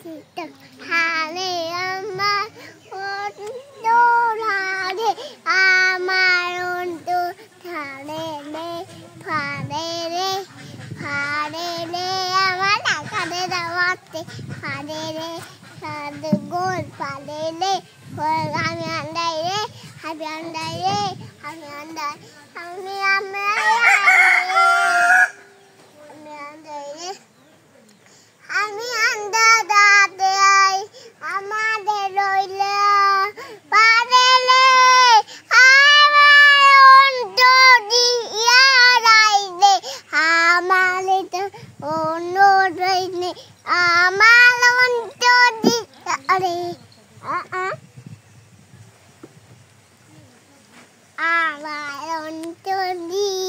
ধানে আমার অন্তু ধানে আমার অন্তু ধানে রে ফাড়ে রে আমার কানে দাওয়াতে ফাড়ে রে সাদ গোল ফাড়ে রে আমি আন্দাই রে আমি আন্দাই রে আমি আন্দাই আমি আমি আন্দা দাদে আমাদের রইলে পারেলে আমার অন্ত দিয়া রাইলে আমার অন্য রইলে আমার অন্ত দিয়া রে আমার অন্ত দিয়া